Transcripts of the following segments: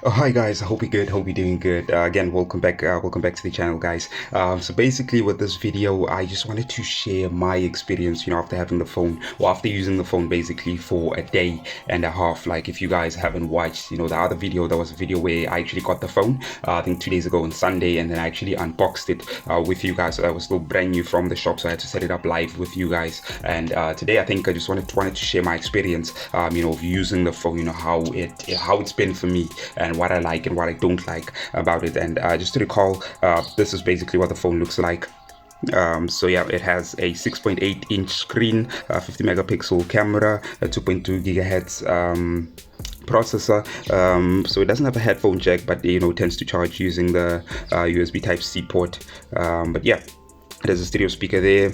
Oh, hi guys, I hope you're good, hope you're doing good. Again, welcome back to the channel, guys. So basically with this video, I just wanted to share my experience, after having the phone, or after using the phone basically for a day and a half. Like if you guys haven't watched, the other video, there was a video where I actually got the phone, I think 2 days ago on Sunday, and then I actually unboxed it with you guys. So I was still brand new from the shop, so I had to set it up live with you guys. And today I think I just wanted to share my experience, of using the phone, how it's been for me, and what I like and what I don't like about it. And just to recall, this is basically what the phone looks like. So yeah, it has a 6.8-inch screen, 50 megapixel camera, a 2.2 gigahertz processor. So it doesn't have a headphone jack, but tends to charge using the USB type C port. But yeah, there's a stereo speaker there.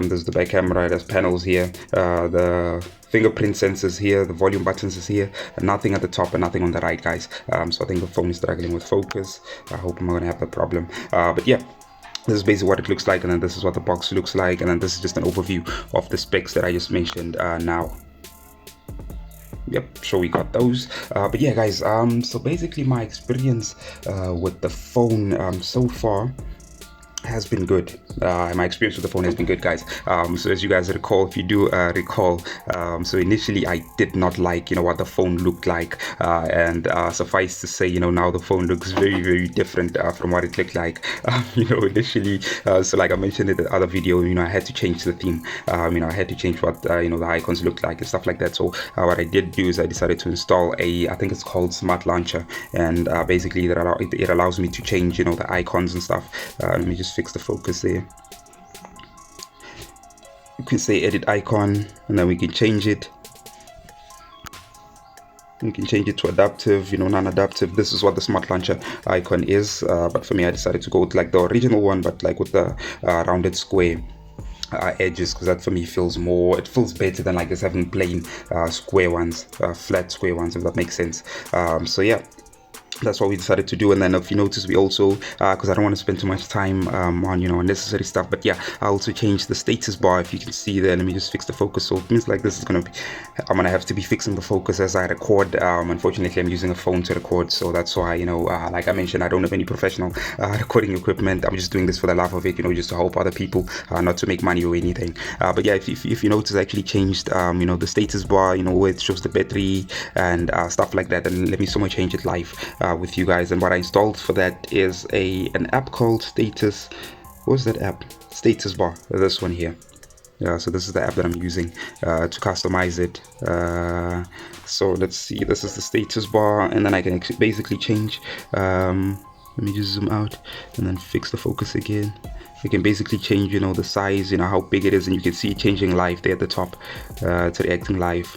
There's the back camera. There's panels here. The fingerprint sensors here. The volume buttons is here. Nothing at the top and nothing on the right, guys. So I think the phone is struggling with focus. I hope I'm not gonna have the problem. But yeah, this is basically what it looks like, and then this is what the box looks like, and then this is just an overview of the specs that I just mentioned now. Yep, sure, we got those. But yeah, guys, so basically my experience with the phone so far has been good. My experience with the phone has been good, guys. So as you guys recall, if you do recall, so initially I did not like what the phone looked like, and suffice to say, now the phone looks very, very different from what it looked like initially. So like I mentioned in the other video, I had to change the theme. I had to change what the icons looked like and stuff like that. So what I did do is I decided to install I think it's called Smart Launcher, and basically it allows me to change the icons and stuff. Let me just fix the focus there. You can say edit icon, and then we can change it. You can change it to adaptive, non-adaptive. This is what the Smart Launcher icon is, but for me I decided to go with like the original one, but like with the rounded square edges, because that for me feels better than like just having plain square ones, flat square ones, if that makes sense. So yeah, that's what we decided to do. And then if you notice, we also because I don't want to spend too much time on unnecessary stuff, but yeah, I also changed the status bar. If you can see there, let me just fix the focus. So it means like this is I'm gonna have to be fixing the focus as I record. Unfortunately, I'm using a phone to record, so that's why like I mentioned, I don't have any professional recording equipment. I'm just doing this for the love of it, just to help other people, not to make money or anything. But yeah, if you notice, I actually changed the status bar, where it shows the battery and stuff like that. And let me change it live with you guys. And what I installed for that is an app called Status. What's that app? Status bar. This one here. So this is the app that I'm using to customize it. So let's see. This is the status bar, and then I can basically change. Let me just zoom out and then fix the focus again. You can basically change, the size, how big it is, and you can see it changing live there at the top. It's reacting live.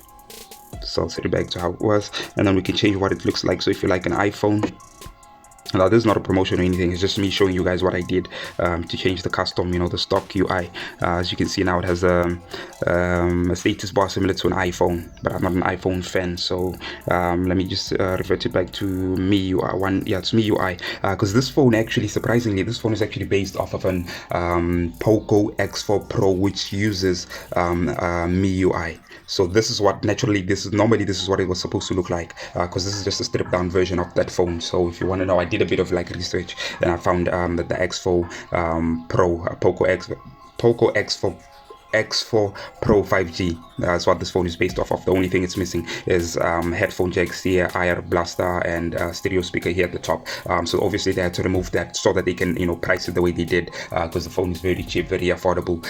So I'll set it back to how it was, and then we can change what it looks like. So if you like an iPhone, now this is not a promotion or anything, it's just me showing you guys what I did to change the custom, the stock UI. As you can see now, it has a status bar similar to an iPhone, but I'm not an iPhone fan, so let me just revert it back to MIUI. It's MIUI, because this phone actually, surprisingly, this phone is actually based off of an Poco X4 Pro, which uses MIUI. So this is what this is what it was supposed to look like, because this is just a stripped down version of that phone. So if you want to know, I did a bit of like research, and I found that the X4 Pro, Poco X4 Pro 5G. That's what this phone is based off of. The only thing it's missing is headphone jacks here, IR blaster, and stereo speaker here at the top. So obviously they had to remove that so that they can price it the way they did, because the phone is very cheap, very affordable.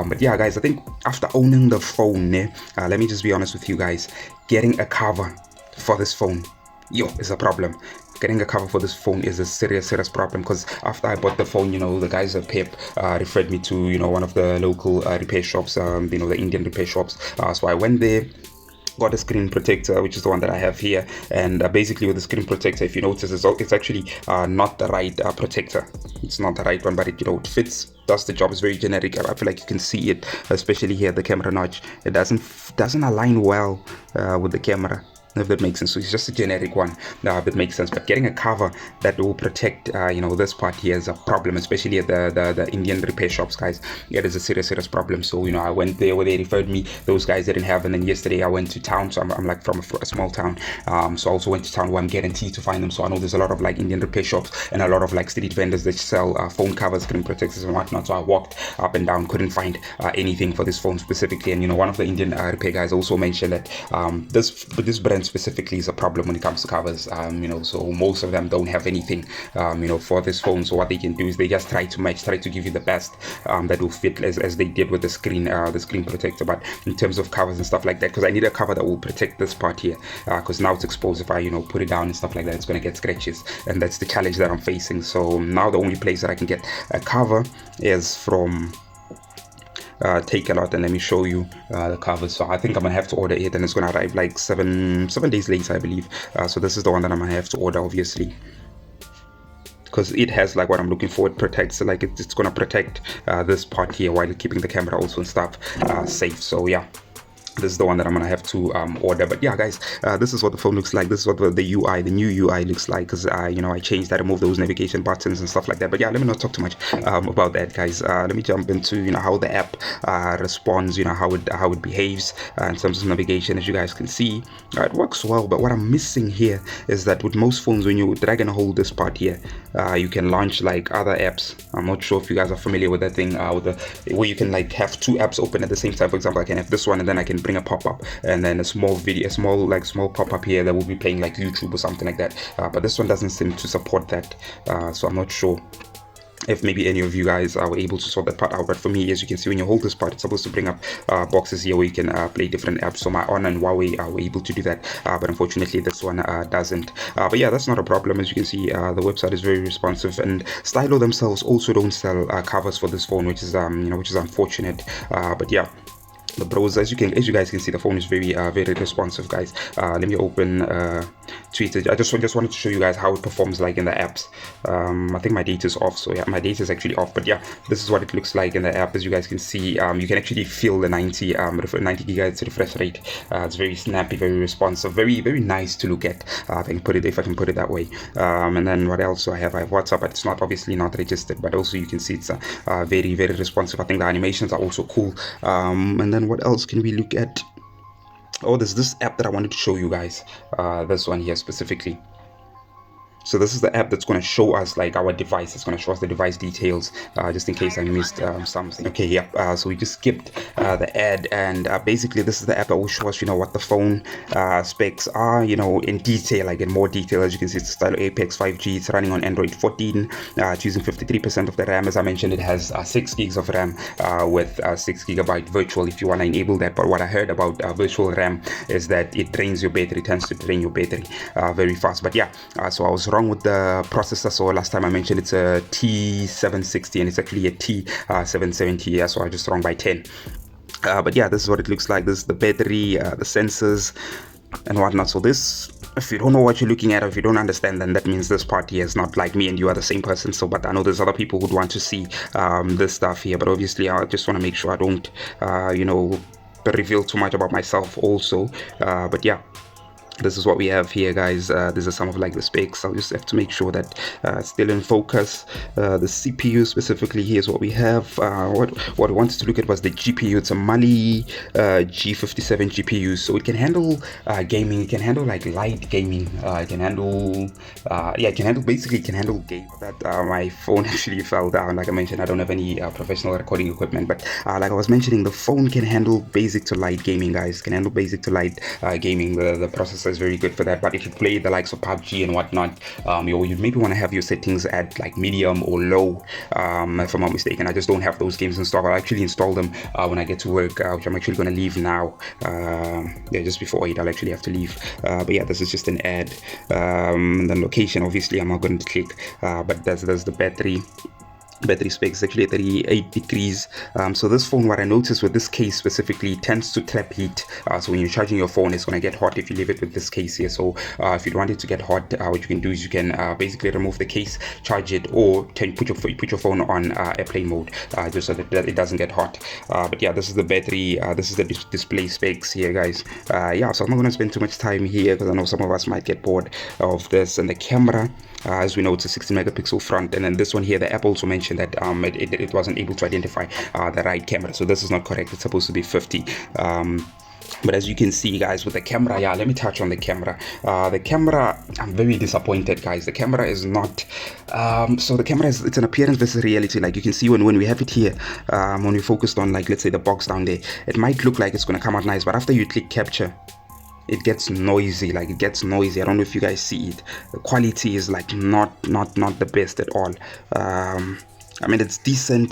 But yeah, guys, I think after owning the phone, let me just be honest with you guys, getting a cover for this phone is a problem. Getting a cover for this phone is a serious problem, because after I bought the phone, the guys at Pep referred me to one of the local repair shops, the Indian repair shops. So I went there, got a screen protector, which is the one that I have here, and basically with the screen protector, if you notice, it's actually not the right protector. It's not the right one, but it fits, does the job. It's very generic. I feel like you can see it, especially here, the camera notch. It doesn't align well with the camera. if that makes sense. So it's just a generic one that makes sense, but getting a cover that will protect this part here is a problem, especially at the Indian repair shops, guys. It is a serious problem. So I went there where they referred me, those guys didn't have, and then yesterday I went to town. So I'm like from a small town, so I also went to town where I'm guaranteed to find them. So I know there's a lot of like Indian repair shops and a lot of like street vendors that sell phone covers, screen protectors and whatnot. So I walked up and down, couldn't find anything for this phone specifically. And one of the Indian repair guys also mentioned that this brand specifically is a problem when it comes to covers. So most of them don't have anything for this phone. So what they can do is they just try to give you the best that will fit, as they did with the screen protector. But in terms of covers and stuff like that, because I need a cover that will protect this part here, because now it's exposed. If I put it down and stuff like that, it's going to get scratches, and that's the challenge that I'm facing. So now the only place that I can get a cover is from Take a Lot, and let me show you the cover. So I think I'm gonna have to order it, and it's gonna arrive like seven days later, I believe. So this is the one that I'm gonna have to order, obviously, because it has like what I'm looking for. It protects, like it's gonna protect this part here while keeping the camera also and stuff safe. So yeah, this is the one that I'm gonna have to order. But yeah, guys, this is what the phone looks like. This is what the UI, the new UI looks like, because I changed that, removed those navigation buttons and stuff like that. But yeah, let me not talk too much about that, guys. Let me jump into how the app responds, how it behaves in terms of navigation. As you guys can see, it works well. But what I'm missing here is that with most phones, when you drag and hold this part here, you can launch like other apps. I'm not sure if you guys are familiar with that thing, where you can like have two apps open at the same time. For example, I can have this one, and then I can bring a pop-up, and then a small pop-up here that will be playing like YouTube or something like that. But this one doesn't seem to support that, so I'm not sure if maybe any of you guys are able to sort that part out. But for me, as you can see, when you hold this part, it's supposed to bring up boxes here where you can play different apps. So my Honor and Huawei were able to do that, but unfortunately this one doesn't. But yeah, that's not a problem. As you can see, the website is very responsive, and Stylo themselves also don't sell covers for this phone, which is unfortunate. But yeah, the browser, as you guys can see, the phone is very responsive, guys. Let me open Twitter. I just wanted to show you guys how it performs like in the apps. I think my data is off, so yeah, my data is actually off. But yeah, this is what it looks like in the app. As you guys can see, you can actually feel the 90 gigahertz refresh rate. It's very snappy, very responsive, very nice to look at. If I can put it that way. And then what else do I have? I have WhatsApp, but it's obviously not registered. But also you can see it's very responsive. I think the animations are also cool. And then what else can we look at? Oh, there's this app that I wanted to show you guys, this one here specifically. So this is the app that's going to show us like our device. It's going to show us the device details, just in case I missed something. Okay, yeah. So we just skipped the ad, and basically this is the app that will show us, what the phone specs are, in detail, like in more detail. As you can see, it's Stylo Apex 5G. It's running on Android 14. It's using 53% of the RAM. As I mentioned, it has 6 gigs of RAM with 6 gigabyte virtual if you want to enable that. But what I heard about virtual RAM is that it drains your battery, tends to drain your battery very fast. But yeah, so I was wrong with the processor. So last time I mentioned it's a T760, and it's actually a T770. Yeah, so I just wrong by 10. But yeah, this is what it looks like. This is the battery, the sensors and whatnot. So this, if you don't know what you're looking at, or if you don't understand, then that means this part here is not like me and you are the same person. So, but I know there's other people who'd want to see this stuff here, but obviously I just want to make sure I don't reveal too much about myself also. But yeah, this is what we have here, guys. These are some of like the specs. I'll just have to make sure that it's still in focus. The CPU specifically, here's what we have. What I wanted to look at was the GPU. It's a Mali G57 GPU, so it can handle gaming. It can handle like light gaming. It can handle basically it can handle game. That my phone actually fell down. Like I mentioned, I don't have any professional recording equipment, but like I was mentioning, the phone can handle basic to light gaming, guys. It can handle basic to light gaming. The processor is very good for that. But if you play the likes of PUBG and whatnot, you maybe want to have your settings at like medium or low, if I'm not mistaken. I just don't have those games installed. I'll actually install them when I get to work, which I'm actually going to leave now. Yeah, just before 8 I'll actually have to leave. But yeah, this is just an ad. And then location, obviously I'm not going to click, but there's the battery. battery specs is actually at 38 degrees. So this phone, what I noticed with this case specifically, tends to trap heat. So when you're charging your phone, it's going to get hot if you leave it with this case here. So if you don't want it to get hot, what you can do is you can basically remove the case, charge it, or can put your phone on airplane mode, just so that it doesn't get hot. But yeah, this is the battery, this is the display specs here, guys. Yeah, so I'm not going to spend too much time here because I know some of us might get bored of this. And the camera, as we know, it's a 16 megapixel front, and then this one here, the app also mentioned that it wasn't able to identify the right camera, so this is not correct. It's supposed to be 50. But as you can see, guys, with the camera, yeah, let me touch on the camera. The camera, I'm very disappointed, guys. The camera is not so the camera is, it's an appearance versus reality. Like you can see when we have it here, when we focused on, like, let's say the box down there, it might look like it's going to come out nice, but after you click capture, it gets noisy. Like, it gets noisy. I don't know if you guys see it. The quality is like not the best at all. I mean, it's decent,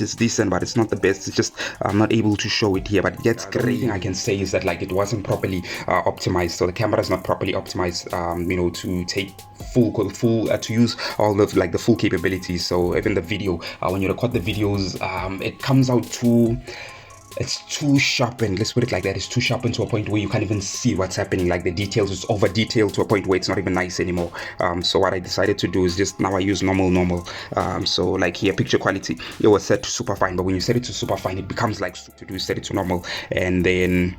but it's not the best. It's just I'm not able to show it here, but it gets great. The only thing I can say is that, like, it wasn't properly optimized. So the camera is not properly optimized, you know, to take full to use all of, like, the full capabilities. So even the video, when you record the videos, it comes out too, it's too sharpened. Let's put it like that. It's too sharpened to a point where you can't even see what's happening. Like, the details is over detailed to a point where it's not even nice anymore. So what I decided to do is just now I use normal. So like here, picture quality, it was set to super fine, but when you set it to super fine, it becomes like to do set it to normal. And then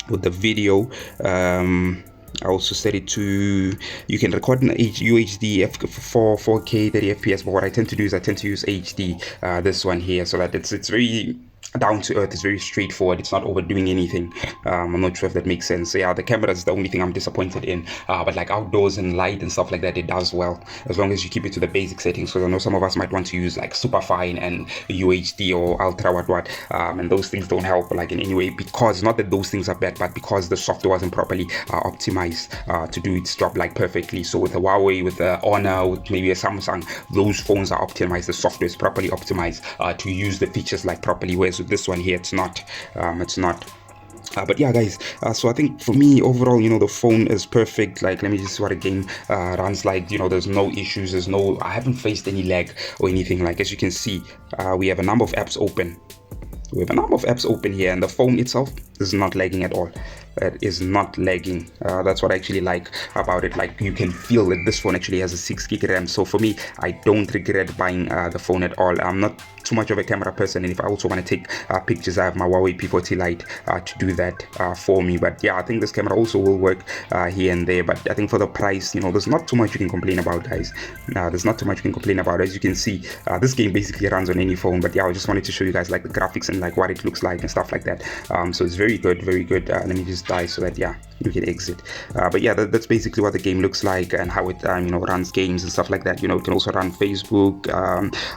with the video, I also set it to, you can record in UHD 4K 30 FPS, but what I tend to do is I tend to use HD, this one here, so that it's very down to earth. It's very straightforward. It's not overdoing anything. I'm not sure if that makes sense. So yeah, the camera is the only thing I'm disappointed in, but like outdoors and light and stuff like that, it does well, as long as you keep it to the basic settings. So I know some of us might want to use like super fine and UHD or ultra what, and those things don't help like in any way, because not that those things are bad, but because the software wasn't properly optimized to do its job like perfectly. So with a Huawei, with a Honor, with maybe a Samsung, those phones are optimized, the software is properly optimized to use the features like properly, whereas with this one here, it's not. But yeah, guys, so I think for me overall, you know, the phone is perfect. Like, let me just see what a game runs like. You know, there's no issues, I haven't faced any lag or anything. Like, as you can see, we have a number of apps open. Here, and the phone itself is not lagging at all. It is not lagging. That's what I actually like about it. Like, you can feel that this phone actually has a 6 gig RAM. So for me, I don't regret buying the phone at all. I'm not too much of a camera person, and if I also want to take pictures, I have my Huawei P40 Lite to do that for me. But yeah, I think this camera also will work here and there. But I think for the price, you know, there's not too much you can complain about, guys. There's not too much you can complain about. As you can see, this game basically runs on any phone. But yeah, I just wanted to show you guys like the graphics and like what it looks like and stuff like that. So it's very good. Let me just die so that, yeah, you can exit. But yeah, that's basically what the game looks like and how it you know, runs games and stuff like that. You know, it can also run Facebook,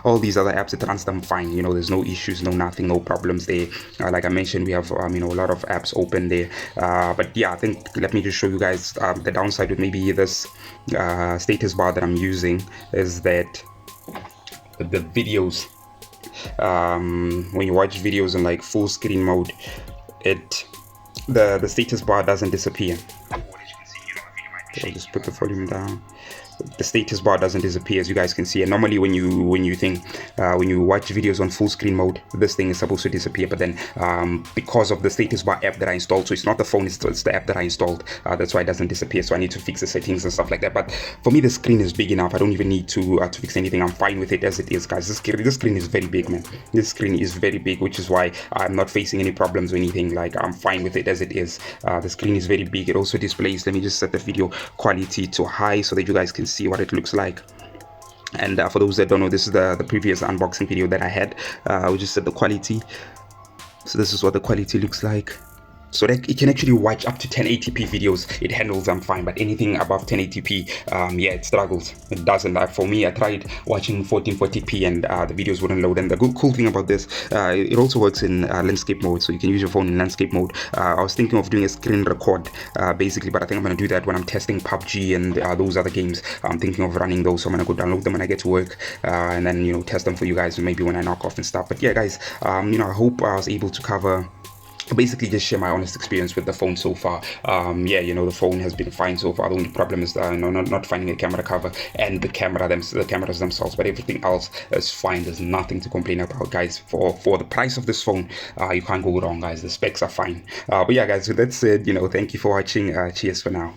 all these other apps. It runs them fine. You know, there's no issues, no nothing, no problems there. Like I mentioned, we have you know, a lot of apps open there. But yeah, I think let me just show you guys the downside with maybe this status bar that I'm using is that the videos, when you watch videos in like full screen mode, the status bar doesn't disappear. I'll just put the volume down. The status bar doesn't disappear, as you guys can see. And normally when you watch videos on full screen mode, this thing is supposed to disappear. But then because of the status bar app that I installed, so it's not the phone, it's the app that I installed, that's why it doesn't disappear. So I need to fix the settings and stuff like that. But for me, the screen is big enough. I don't even need to fix anything. I'm fine with it as it is, guys. This screen is very big, man. This screen is very big, which is why I'm not facing any problems or anything. Like, I'm fine with it as it is. The screen is very big. It also displays, let me just set the video quality to high so that you guys can see what it looks like. And for those that don't know, this is the previous unboxing video that I had. We just set the quality, so this is what the quality looks like. So that it can actually watch up to 1080p videos. It handles them fine, but anything above 1080p, yeah, it struggles. It doesn't. For me, I tried watching 1440p and the videos wouldn't load. And the cool thing about this, it also works in landscape mode, so you can use your phone in landscape mode. I was thinking of doing a screen record, basically, but I think I'm going to do that when I'm testing PUBG and those other games. I'm thinking of running those, so I'm going to go download them when I get to work, and then, you know, test them for you guys maybe when I knock off and stuff. But yeah, guys, you know, I hope I was able to cover basically just share my honest experience with the phone so far. Yeah, the phone has been fine so far. The only problem is not finding a camera cover and the cameras themselves, but everything else is fine. There's nothing to complain about, guys. For the price of this phone, you can't go wrong, guys. The specs are fine. But yeah, guys, with that said, thank you for watching. Cheers for now.